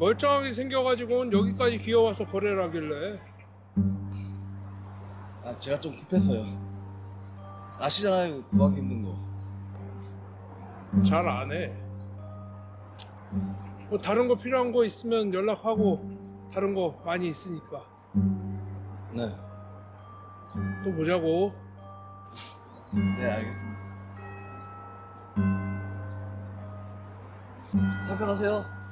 멀쩡하게 생겨가지고는 여기까지 기어와서 거래를 하길래. 아, 제가 좀 급해서요. 아시잖아요, 구하기 힘든 거. 잘 안 해. 뭐 다른 거 필요한 거 있으면 연락하고, 다른 거 많이 있으니까 네, 또 보자고. 네, 알겠습니다. 선편하세요.